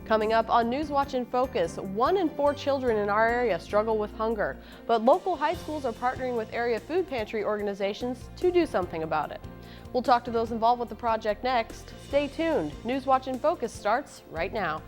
Coming up on Newswatch in Focus, 1 in 4 children in our area struggle with hunger, but local high schools are partnering with area food pantry organizations to do something about it. We'll talk to those involved with the project next. Stay tuned. Newswatch in Focus starts right now.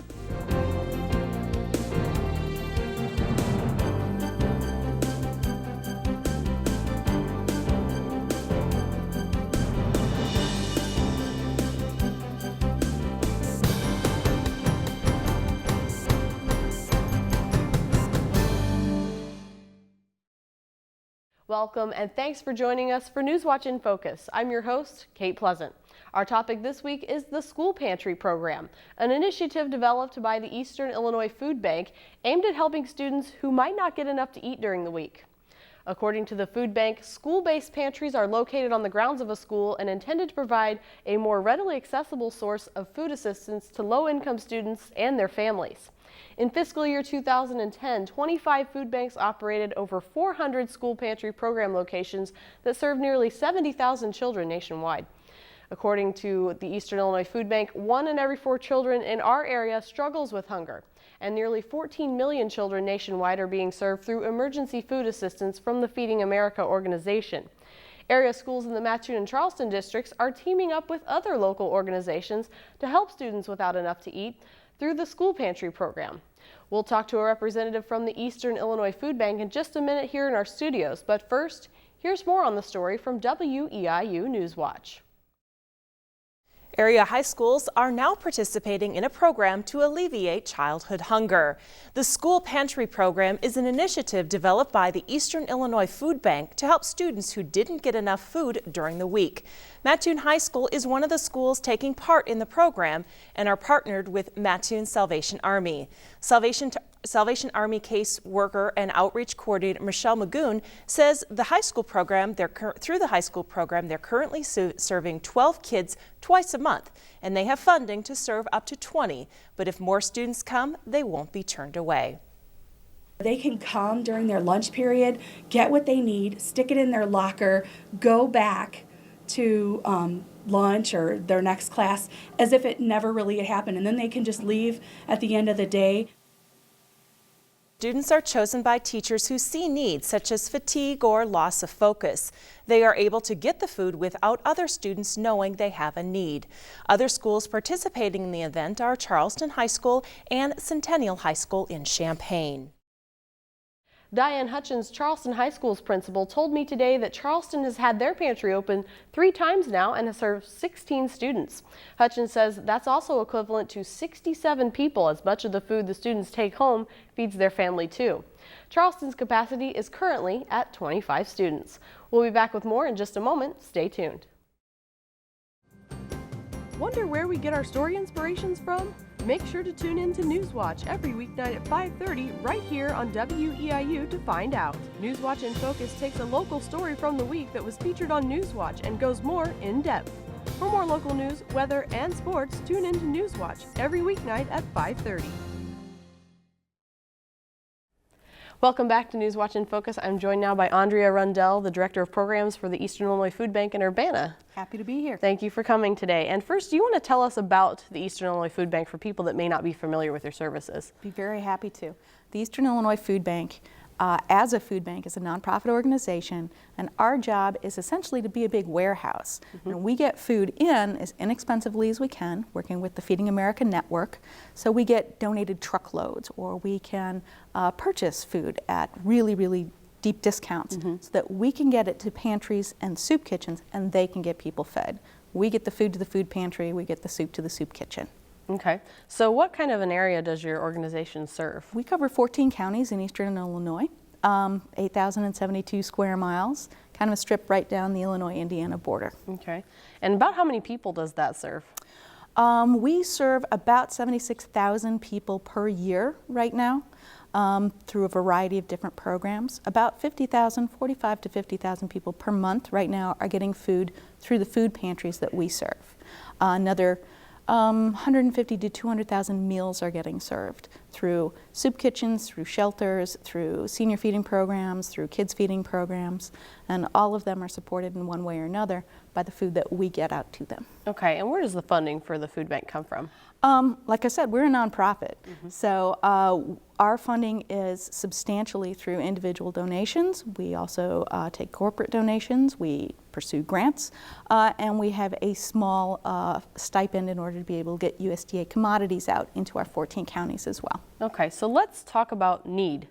Welcome and thanks for joining us for Newswatch in Focus. I'm your host, Kate Pleasant. Our topic this week is the School Pantry program, an initiative developed by the Eastern Illinois Foodbank aimed at helping students who might not get enough to eat during the week. According to the food bank, school-based pantries are located on the grounds of a school and intended to provide a more readily accessible source of food assistance to low-income students and their families. In fiscal year 2010, 25 food banks operated over 400 school pantry program locations that served nearly 70,000 children nationwide. According to the Eastern Illinois Foodbank, 1 in every 4 children in our area struggles with hunger, and nearly 14 million children nationwide are being served through emergency food assistance from the Feeding America organization. Area schools in the Mattoon and Charleston districts are teaming up with other local organizations to help students without enough to eat through the School Pantry program. We'll talk to a representative from the Eastern Illinois Foodbank in just a minute here in our studios, but first, here's more on the story from WEIU Newswatch. Area high schools are now participating in a program to alleviate childhood hunger. The School Pantry program is an initiative developed by the Eastern Illinois Foodbank to help students who didn't get enough food during the week. Mattoon High School is one of the schools taking part in the program and are partnered with Mattoon Salvation Army. Salvation Army case worker and outreach coordinator Michelle Magoon says through the high school program they're currently serving 12 kids twice a month, and they have funding to serve up to 20. But if more students come, they won't be turned away. They can come during their lunch period, get what they need, stick it in their locker, go back to lunch or their next class as if it never really had happened, and then they can just leave at the end of the day. Students are chosen by teachers who see needs such as fatigue or loss of focus. They are able to get the food without other students knowing they have a need. Other schools participating in the event are Charleston High School and Centennial High School in Champaign. Diane Hutchins, Charleston High School's principal, told me today that Charleston has had their pantry open 3 times now and has served 16 students. Hutchins says that's also equivalent to 67 people, as much of the food the students take home feeds their family too. Charleston's capacity is currently at 25 students. We'll be back with more in just a moment. Stay tuned. Wonder where we get our story inspirations from? Make sure to tune in to Newswatch every weeknight at 5:30 right here on WEIU to find out. Newswatch in Focus takes a local story from the week that was featured on Newswatch and goes more in depth. For more local news, weather, and sports, tune in to Newswatch every weeknight at 5:30. Welcome back to Newswatch in Focus. I'm joined now by Andrea Rundell, the Director of Programs for the Eastern Illinois Foodbank in Urbana. Happy to be here. Thank you for coming today. And first, do you want to tell us about the Eastern Illinois Foodbank for people that may not be familiar with your services? Be very happy to. The Eastern Illinois Foodbank, as a food bank, is a nonprofit organization, and our job is essentially to be a big warehouse. And we get food in as inexpensively as we can, working with the Feeding America network. So we get donated truckloads, or we can purchase food at really, really deep discounts so that we can get it to pantries and soup kitchens, and they can get people fed. We get the food to the food pantry, we get the soup to the soup kitchen. Okay, so what kind of an area does your organization serve? We cover 14 counties in Eastern Illinois, 8,072 square miles, kind of a strip right down the Illinois-Indiana border. Okay, and about how many people does that serve? We serve about 76,000 people per year right now through a variety of different programs. About 45 to 50,000 people per month right now are getting food through the food pantries that we serve. Another 150 to 200,000 meals are getting served through soup kitchens, through shelters, through senior feeding programs, through kids feeding programs, and all of them are supported in one way or another by the food that we get out to them. Okay, and where does the funding for the food bank come from? Like I said, we're a nonprofit, so our funding is substantially through individual donations. We also take corporate donations, we pursue grants, and we have a small stipend in order to be able to get USDA commodities out into our 14 counties as well. Okay, so let's talk about need.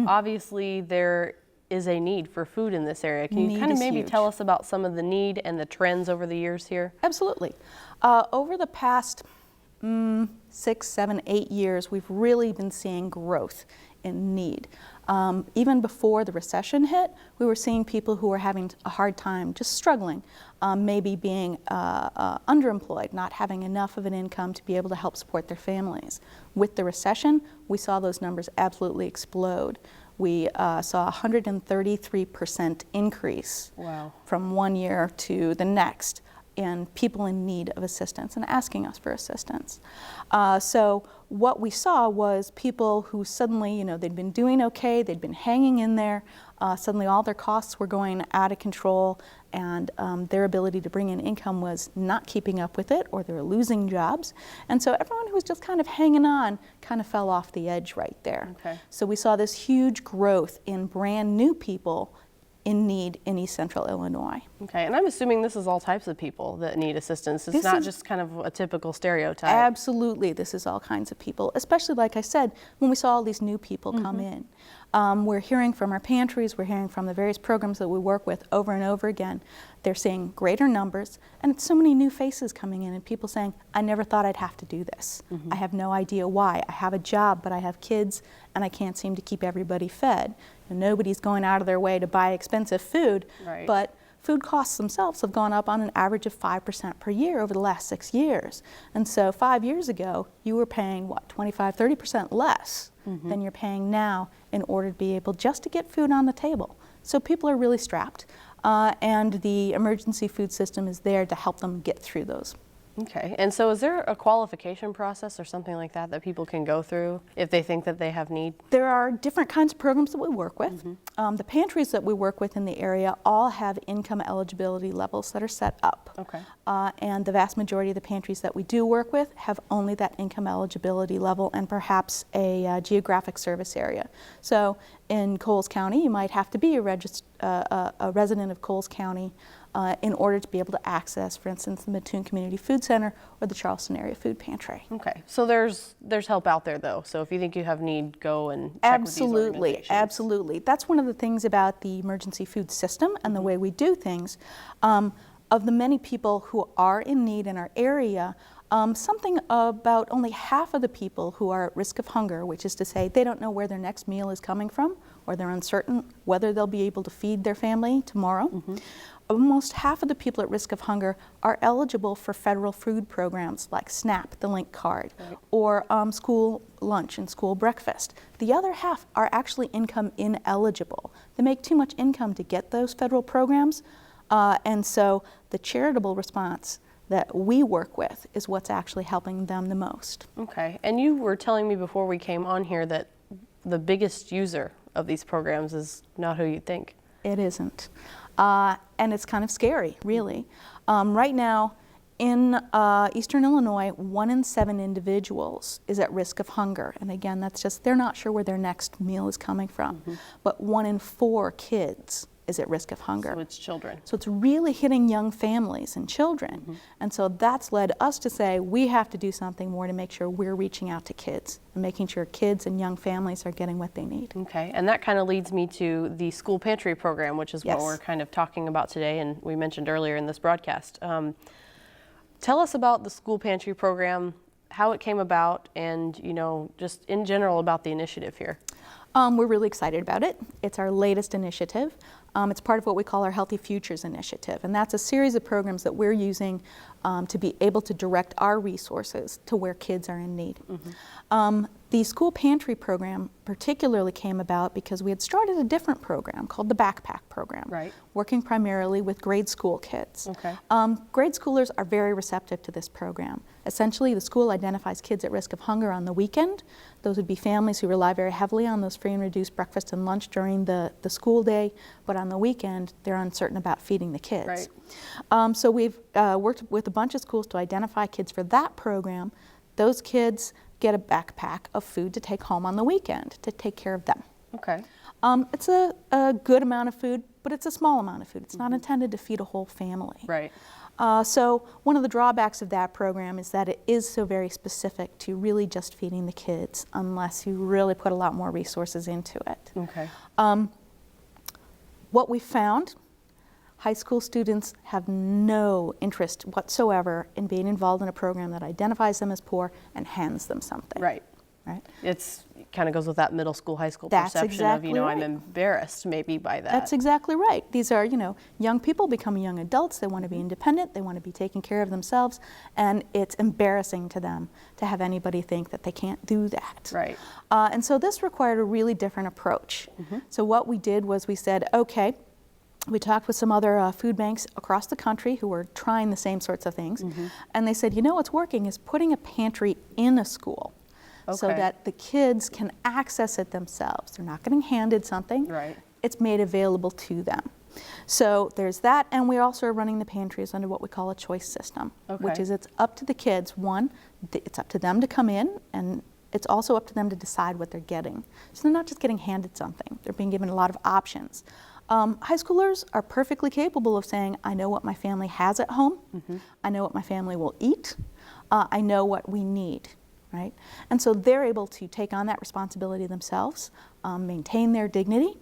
Obviously, there is a need for food in this area. Can you Need kind of is maybe huge. tell us about some of the need and the trends over the years here? Absolutely. Over the past 6, 7, 8 years, we've really been seeing growth in need. Even before the recession hit, we were seeing people who were having a hard time, just struggling, maybe being underemployed, not having enough of an income to be able to help support their families. With the recession, we saw those numbers absolutely explode. We saw a 133% increase from one year to the next in people in need of assistance and asking us for assistance. So what we saw was people who suddenly, they'd been doing okay, they'd been hanging in there, suddenly all their costs were going out of control, and their ability to bring in income was not keeping up with it, or they were losing jobs. And so everyone who was just kind of hanging on kind of fell off the edge right there. Okay. So we saw this huge growth in brand new people in need in East Central Illinois. Okay, and I'm assuming this is all types of people that need assistance. It's This not is- just kind of a typical stereotype. Absolutely, this is all kinds of people, especially like I said, when we saw all these new people come in. We're hearing from our pantries, we're hearing from the various programs that we work with over and over again. They're seeing greater numbers, and it's so many new faces coming in and people saying, I never thought I'd have to do this. I have no idea why. I have a job, but I have kids, and I can't seem to keep everybody fed. And nobody's going out of their way to buy expensive food, Right. but food costs themselves have gone up on an average of 5% per year over the last 6 years. And so 5 years ago, you were paying, 25, 30% less than you're paying now in order to be able just to get food on the table. So people are really strapped, and the emergency food system is there to help them get through those. Okay, and so is there a qualification process or something like that that people can go through if they think that they have need? There are different kinds of programs that we work with. The pantries that we work with in the area all have income eligibility levels that are set up. Okay. And the vast majority of the pantries that we do work with have only that income eligibility level and perhaps a geographic service area. So in Coles County, you might have to be a resident of Coles County in order to be able to access, for instance, the Mattoon Community Food Center or the Charleston Area Food Pantry. Okay, so there's help out there though. So if you think you have need, go and check with these organizations. Absolutely. That's one of the things about the emergency food system and the way we do things. Of the many people who are in need in our area, something about only half of the people who are at risk of hunger, which is to say they don't know where their next meal is coming from, or they're uncertain whether they'll be able to feed their family tomorrow. Almost half of the people at risk of hunger are eligible for federal food programs like SNAP, the Link Card, or school lunch and school breakfast. The other half are actually income ineligible. They make too much income to get those federal programs, and so the charitable response that we work with is what's actually helping them the most. Okay, and you were telling me before we came on here that the biggest user of these programs is not who you think. It isn't. And it's kind of scary, really. Right now, in Eastern Illinois, 1 in 7 individuals is at risk of hunger. And again, that's just, they're not sure where their next meal is coming from. But 1 in 4 kids is at risk of hunger. So it's children. So it's really hitting young families and children. And so that's led us to say we have to do something more to make sure we're reaching out to kids and making sure kids and young families are getting what they need. Okay, and that kind of leads me to the School Pantry program, which is what Yes. we're kind of talking about today, and we mentioned earlier in this broadcast. Tell us about the School Pantry program, how it came about, and just in general about the initiative here. We're really excited about it. It's our latest initiative. It's part of what we call our Healthy Futures Initiative, and that's a series of programs that we're using to be able to direct our resources to where kids are in need. The School Pantry program particularly came about because we had started a different program called the Backpack program, Right. working primarily with grade school kids. Okay. Grade schoolers are very receptive to this program. Essentially, the school identifies kids at risk of hunger on the weekend. Those would be families who rely very heavily on those free and reduced breakfast and lunch during the school day, but on the weekend, they're uncertain about feeding the kids. Right. So we've worked with a bunch of schools to identify kids for that program. Those kids get a backpack of food to take home on the weekend to take care of them. Okay. It's a good amount of food, but it's a small amount of food. It's not intended to feed a whole family. Right. So one of the drawbacks of that program is that it is so very specific to really just feeding the kids unless you really put a lot more resources into it. Okay. What we found, high school students have no interest whatsoever in being involved in a program that identifies them as poor and hands them something. Right. Right? It's kind of goes with that middle school, high school That's perception exactly of, I'm right. embarrassed maybe by that. That's exactly right. These are, young people becoming young adults. They want to be independent. They want to be taking care of themselves. And it's embarrassing to them to have anybody think that they can't do that. Right. And so this required a really different approach. So what we did was we said, okay, we talked with some other food banks across the country who were trying the same sorts of things. And they said, what's working is putting a pantry in a school. So Okay. that the kids can access it themselves. They're not getting handed something. Right. It's made available to them. So there's that, and we also are running the pantries under what we call a choice system, which Okay. is it's up to the kids. One, it's up to them to come in, and it's also up to them to decide what they're getting. So they're not just getting handed something. They're being given a lot of options. High schoolers are perfectly capable of saying, I know what my family has at home. I know what my family will eat. I know what we need. Right? And so they're able to take on that responsibility themselves, maintain their dignity,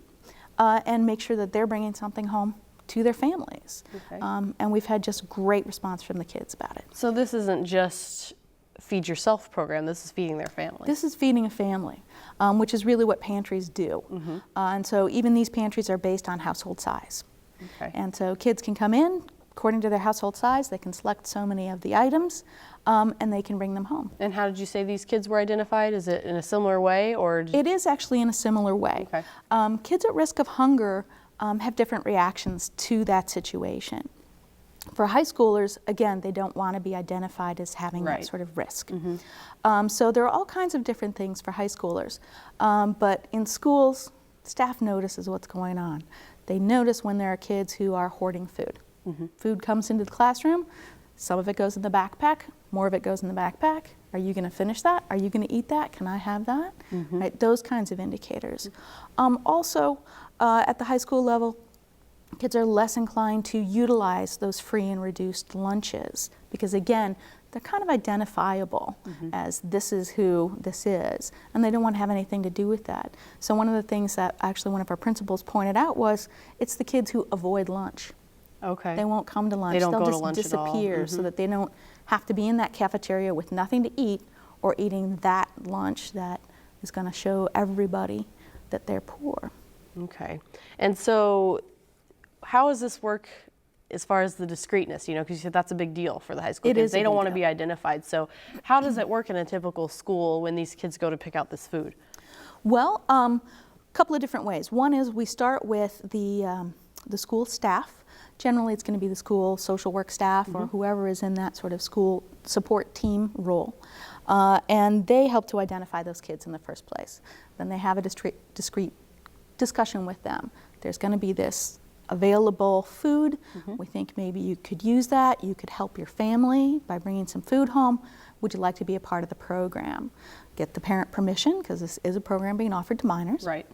and make sure that they're bringing something home to their families. Okay. And we've had just great response from the kids about it. So this isn't just feed yourself program, this is feeding their family. This is feeding a family, which is really what pantries do. And so even these pantries are based on household size. Okay. And so kids can come in, according to their household size, they can select so many of the items, and they can bring them home. And how did you say these kids were identified? Is it in a similar way, or? It is actually in a similar way. Okay. Kids at risk of hunger have different reactions to that situation. For high schoolers, again, they don't want to be identified as having Right. that sort of risk. So there are all kinds of different things for high schoolers. But in schools, staff notices what's going on. They notice when there are kids who are hoarding food. Food comes into the classroom, some of it goes in the backpack, more of it goes in the backpack. Are you going to finish that? Are you going to eat that? Can I have that? Right, those kinds of indicators. Also, at the high school level, kids are less inclined to utilize those free and reduced lunches because, again, they're kind of identifiable as this is who this is, and they don't want to have anything to do with that. So one of the things that actually one of our principals pointed out was it's the kids who avoid lunch. Okay. They won't come to lunch. They don't They'll go to just lunch at all. disappear so that they don't have to be in that cafeteria with nothing to eat or eating that lunch that is going to show everybody that they're poor. Okay. And so how does this work as far as the discreteness, because you said that's a big deal for the high school It kids. is a They don't big want to deal. be identified. So how does it work in a typical school when these kids go to pick out this food? Well, a couple of different ways. One is we start with the school staff. Generally, it's going to be the school social work staff or whoever is in that sort of school support team role. And they help to identify those kids in the first place. Then they have a discrete discussion with them. There's going to be this available food. We think maybe you could use that. You could help your family by bringing some food home. Would you like to be a part of the program? Get the parent permission, because this is a program being offered to minors. Right.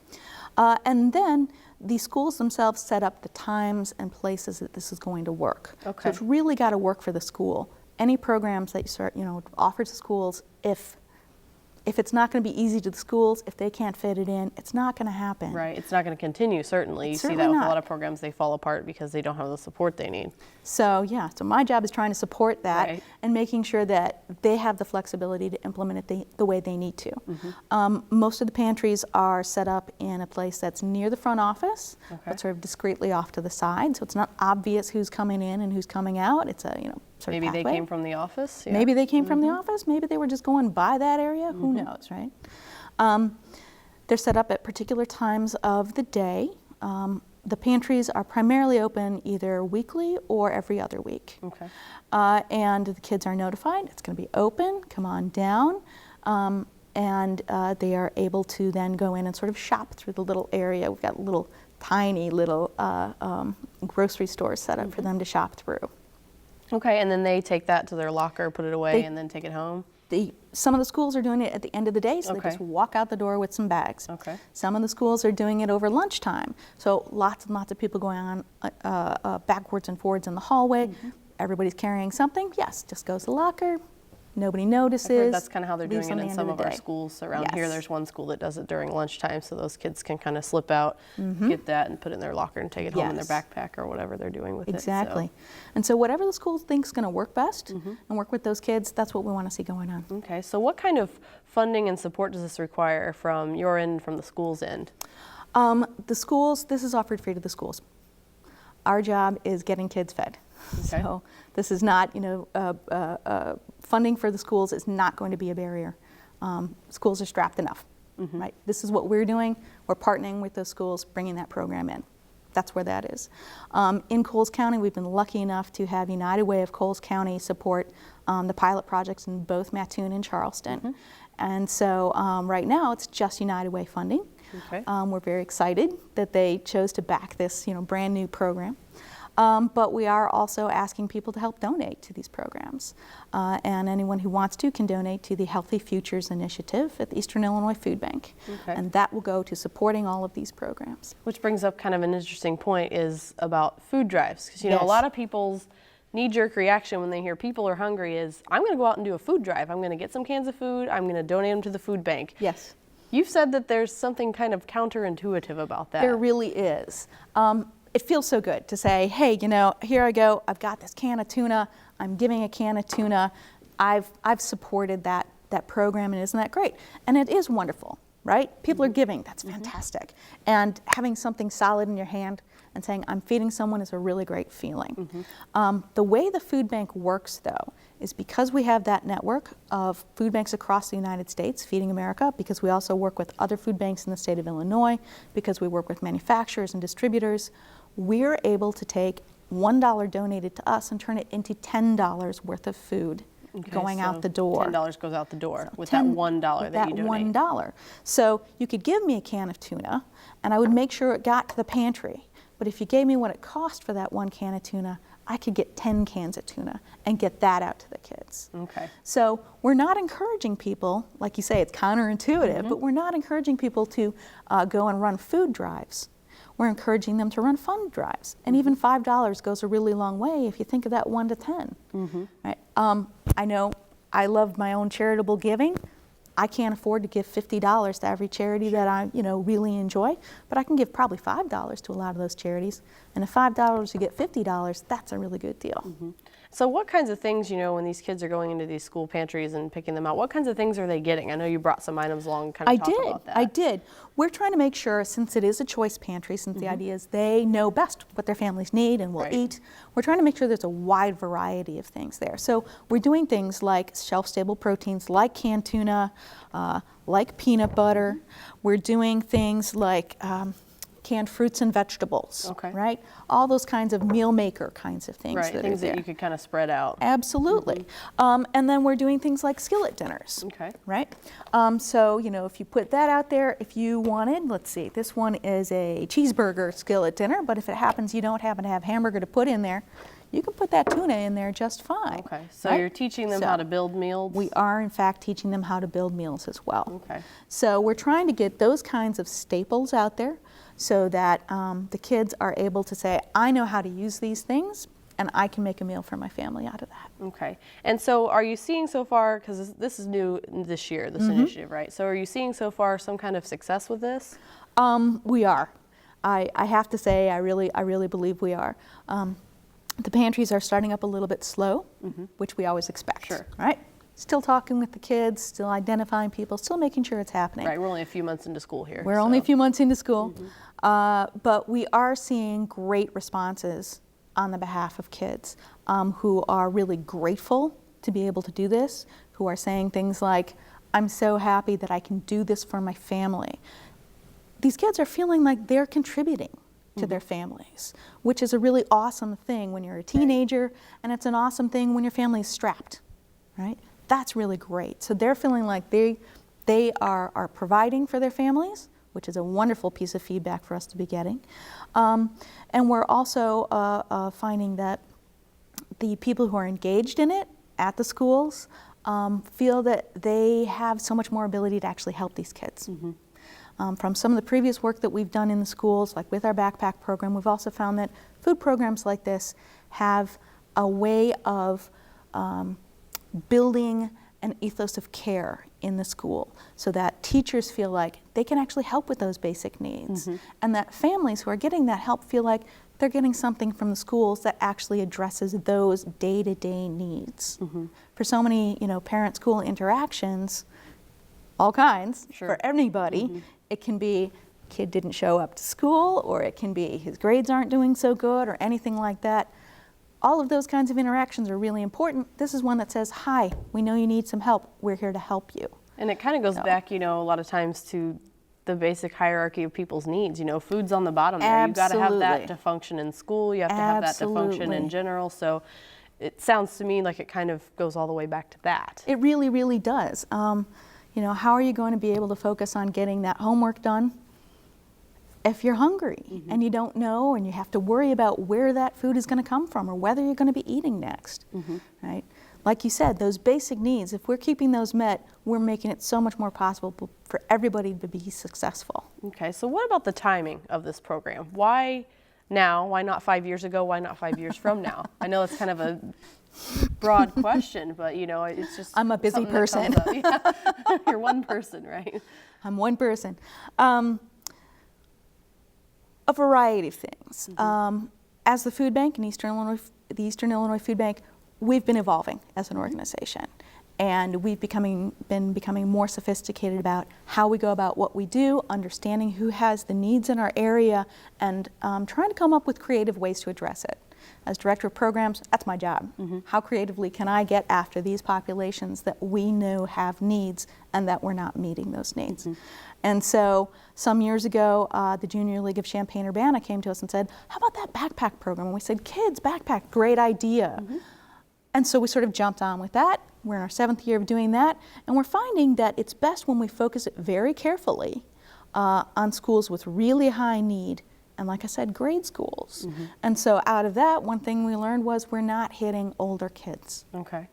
And then the schools themselves set up the times and places that this is going to work. Okay. So it's really got to work for the school. Any programs that you start, offer to schools, if it's not going to be easy to the schools, if they can't fit it in, it's not going to happen. Right. It's not going to continue, certainly. You see Certainly that with a not. lot of programs, they fall apart because they don't have the support they need. So yeah, so my job is trying to support that Right. and making sure that they have the flexibility to implement it the way they need to. Most of the pantries are set up in a place that's near the front office, Okay. but sort of discreetly off to the side, so it's not obvious who's coming in and who's coming out. It's a sort Maybe of they pathway. came from the office? Yeah. Maybe they came from the office. Maybe they were just going by that area. Who knows, right? They're set up at particular times of the day. The pantries are primarily open either weekly or every other week. Okay. And the kids are notified. It's going to be open. Come on down. And they are able to then go in and sort of shop through the little area. We've got little tiny little grocery stores set up for them to shop through. Okay, and then they take that to their locker, put it away, and then take it home? Some of the schools are doing it at the end of the day, so they Okay. just walk out the door with some bags. Okay. Some of the schools are doing it over lunchtime, so lots and lots of people going on backwards and forwards in the hallway. Everybody's carrying something. Yes, just goes to the locker. Nobody notices. I've heard that's kind of how they're leaves doing it on in the end some of the our day. schools around here. Yes. There's one school that does it during lunchtime, so those kids can kind of slip out, get that, and put it in their locker and take it home in their Yes. backpack or whatever they're doing with Exactly. it. And so whatever the school thinks is going to work best and work with those kids, that's what we want to see going on. Okay, so what kind of funding and support does this require from your end, from the school's end? The schools, this is offered free to the schools. Our job is getting kids fed. Okay. So this is not, funding for the schools is not going to be a barrier. Schools are strapped enough, right? This is what we're doing. We're partnering with those schools, bringing that program in. That's where that is. In Coles County, we've been lucky enough to have United Way of Coles County support the pilot projects in both Mattoon and Charleston. And so right now it's just United Way funding. Okay. We're very excited that they chose to back this brand new program. But we are also asking people to help donate to these programs. And anyone who wants to can donate to the Healthy Futures Initiative at the Eastern Illinois Foodbank. Okay. And that will go to supporting all of these programs. Which brings up kind of an interesting point is about food drives. Because, a Yes. lot of people's knee-jerk reaction when they hear people are hungry is, I'm going to go out and do a food drive. I'm going to get some cans of food. I'm going to donate them to the food bank. Yes. You've said that there's something kind of counterintuitive about that. There really is. It feels so good to say, hey, here I go. I've got this can of tuna. I'm giving a can of tuna. I've supported that program, and isn't that great? And it is wonderful, right? People are giving. That's fantastic. And having something solid in your hand and saying, I'm feeding someone is a really great feeling. The way the food bank works, though, is because we have that network of food banks across the United States, Feeding America, because we also work with other food banks in the state of Illinois, because we work with manufacturers and distributors, we're able to take $1 donated to us and turn it into $10 worth of food going out the door. $10 goes out the door with that $1 that you donate. That $1. So you could give me a can of tuna, and I would make sure it got to the pantry. But if you gave me what it cost for that one can of tuna, I could get 10 cans of tuna and get that out to the kids. Okay. So we're not encouraging people, like you say, it's counterintuitive, but we're not encouraging people to go and run food drives. We're encouraging them to run fund drives. And even $5 goes a really long way if you think of that 1 to 10. Right? I know I love my own charitable giving. I can't afford to give $50 to every charity that I really enjoy, but I can give probably $5 to a lot of those charities. And if $5 you get $50, that's a really good deal. So what kinds of things, when these kids are going into these school pantries and picking them out, what kinds of things are they getting? I know you brought some items along and kind of talked about that. I did. We're trying to make sure, since it is a choice pantry, since the idea is they know best what their families need and will eat, we're trying to make sure there's a wide variety of things there. So we're doing things like shelf-stable proteins, like canned tuna, like peanut butter. We're doing things like canned fruits and vegetables, right? All those kinds of meal maker kinds of things. Right, that things are there. that you could kind of spread out. Absolutely. And then we're doing things like skillet dinners. Okay. Right? So, if you put that out there, if you wanted, let's see, this one is a cheeseburger skillet dinner, but if it happens you don't happen to have hamburger to put in there, you can put that tuna in there just fine. Okay, so right? you're teaching them how to build meals? We are, in fact, teaching them how to build meals as well. Okay. So we're trying to get those kinds of staples out there so that the kids are able to say, I know how to use these things, and I can make a meal for my family out of that. Okay. And so are you seeing so far, because this is new this year, this initiative, right? So are you seeing so far some kind of success with this? We are. I have to say, I really believe we are. The pantries are starting up a little bit slow, which we always expect. Sure. Right? Still talking with the kids, still identifying people, still making sure it's happening. Right, we're only a few months into school here. We're only a few months into school, but we are seeing great responses on the behalf of kids who are really grateful to be able to do this, who are saying things like, I'm so happy that I can do this for my family. These kids are feeling like they're contributing to their families, which is a really awesome thing when you're a teenager, and it's an awesome thing when your family is strapped, right? That's really great. So they're feeling like they are providing for their families, which is a wonderful piece of feedback for us to be getting. And we're also finding that the people who are engaged in it at the schools feel that they have so much more ability to actually help these kids. From some of the previous work that we've done in the schools, like with our backpack program, we've also found that food programs like this have a way of building an ethos of care in the school so that teachers feel like they can actually help with those basic needs, and that families who are getting that help feel like they're getting something from the schools that actually addresses those day-to-day needs. For so many, parent-school interactions, all kinds, for anybody, it can be kid didn't show up to school, or it can be his grades aren't doing so good, or anything like that. All of those kinds of interactions are really important. This is one that says, hi, we know you need some help. We're here to help you. And it kind of goes back, a lot of times to the basic hierarchy of people's needs. Food's on the bottom there. You've got to have that to function in school. You have to have that to function in general. So it sounds to me like it kind of goes all the way back to that. It really, really does. How are you going to be able to focus on getting that homework done if you're hungry and you don't know, and you have to worry about where that food is going to come from or whether you're going to be eating next, right? Like you said, those basic needs, if we're keeping those met, we're making it so much more possible for everybody to be successful. Okay, so what about the timing of this program? Why now? Why not 5 years ago? Why not 5 years from now? I know it's kind of a broad question, but it's just I'm a busy person. Yeah. You're one person, right? I'm one person. A variety of things. As the food bank in the Eastern Illinois Foodbank, we've been evolving as an organization, and we've been becoming more sophisticated about how we go about what we do, understanding who has the needs in our area, and trying to come up with creative ways to address it. As director of programs, that's my job. How creatively can I get after these populations that we know have needs and that we're not meeting those needs? And so some years ago, the Junior League of Champaign-Urbana came to us and said, how about that backpack program? And we said, kids, backpack, great idea. And so we sort of jumped on with that. We're in our 7th year of doing that, and we're finding that it's best when we focus it very carefully on schools with really high need, and like I said, grade schools. And so out of that, one thing we learned was we're not hitting older kids. Okay.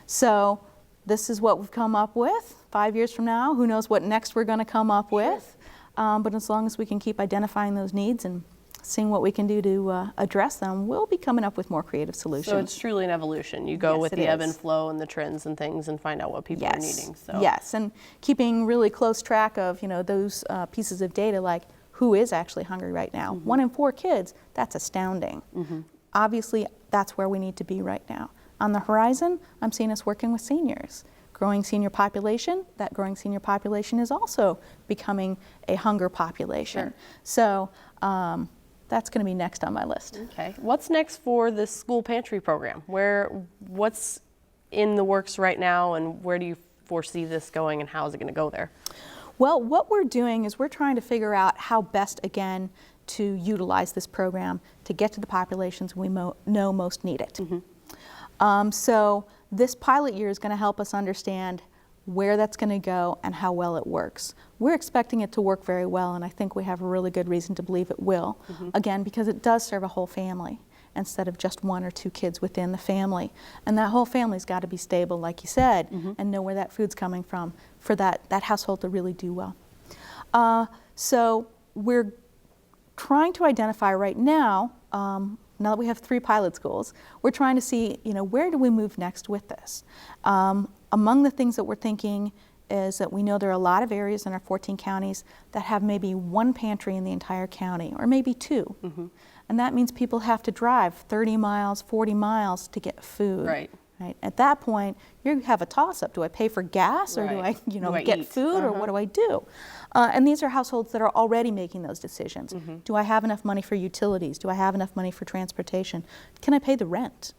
So this is what we've come up with. 5 years from now, who knows what next we're going to come up with. But as long as we can keep identifying those needs and seeing what we can do to address them, we'll be coming up with more creative solutions. So it's truly an evolution. You go with the ebb and flow and the trends and things and find out what people are needing. So. Yes, and keeping really close track of those pieces of data, like who is actually hungry right now. 1 in 4 kids, that's astounding. Obviously, that's where we need to be right now. On the horizon, I'm seeing us working with seniors. Growing senior population, that growing senior population is also becoming a hunger population. So that's going to be next on my list. Okay. What's next for this school pantry program? What's in the works right now, and where do you foresee this going, and how is it going to go there? Well, what we're doing is we're trying to figure out how best, again, to utilize this program to get to the populations we know most need it. So this pilot year is going to help us understand where that's going to go and how well it works. We're expecting it to work very well, and I think we have a really good reason to believe it will. Again, because it does serve a whole family instead of just 1 or 2 kids within the family. And that whole family's got to be stable, like you said, and know where that food's coming from for that household to really do well. So we're trying to identify right now, now that we have 3 pilot schools, we're trying to see, where do we move next with this? Among the things that we're thinking is that we know there are a lot of areas in our 14 counties that have maybe 1 pantry in the entire county, or maybe 2. And that means people have to drive 30 miles, 40 miles to get food. Right? At that point, you have a toss-up. Do I pay for gas, or do I, Do I get eat? food, or what do I do? And these are households that are already making those decisions. Do I have enough money for utilities? Do I have enough money for transportation? Can I pay the rent?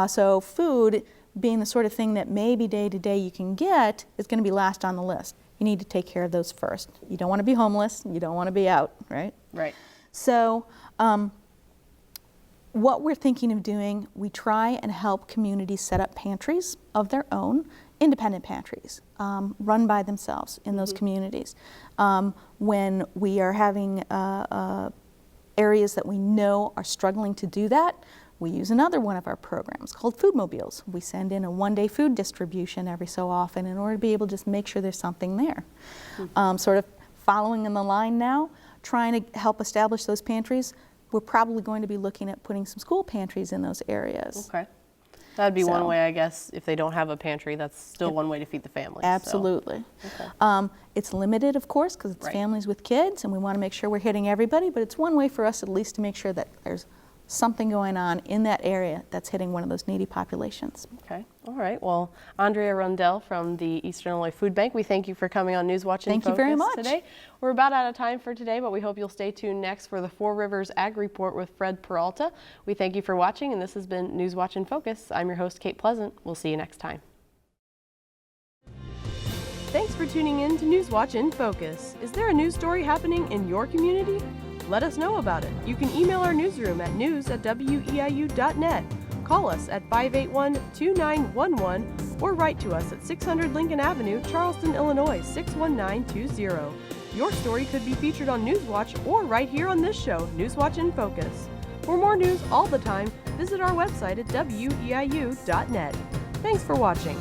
So food, being the sort of thing that maybe day to day you can get, is going to be last on the list. You need to take care of those first. You don't want to be homeless. You don't want to be out, right? Right. So what we're thinking of doing, we try and help communities set up pantries of their own, independent pantries, run by themselves in those communities. When we are having areas that we know are struggling to do that, we use another one of our programs called Food Mobiles. We send in a one-day food distribution every so often in order to be able to just make sure there's something there. Sort of following in the line now, trying to help establish those pantries. We're probably going to be looking at putting some school pantries in those areas. Okay. That'd be one So- way, I guess, if they don't have a pantry, that's still one way to feed the family. Absolutely. Okay. It's limited, of course, because it's Right. families with kids, and we want to make sure we're hitting everybody, but it's one way for us at least to make sure that there's something going on in that area that's hitting one of those needy populations. Okay. All right. Well, Andrea Rundell from the Eastern Illinois Foodbank, we thank you for coming on News Watch in Thank you very Focus much. today. We're about out of time for today, but we hope you'll stay tuned next for the Four Rivers Ag Report with Fred Peralta. We thank you for watching, and this has been News Watch in Focus. I'm your host, Kate Pleasant. We'll see you next time. Thanks for tuning in to News Watch in Focus. Is there a news story happening in your community? Let us know about it. You can email our newsroom at news@weiu.net. Call us at 581-2911 or write to us at 600 Lincoln Avenue, Charleston, Illinois 61920. Your story could be featured on Newswatch or right here on this show, Newswatch in Focus. For more news all the time, visit our website at weiu.net. Thanks for watching.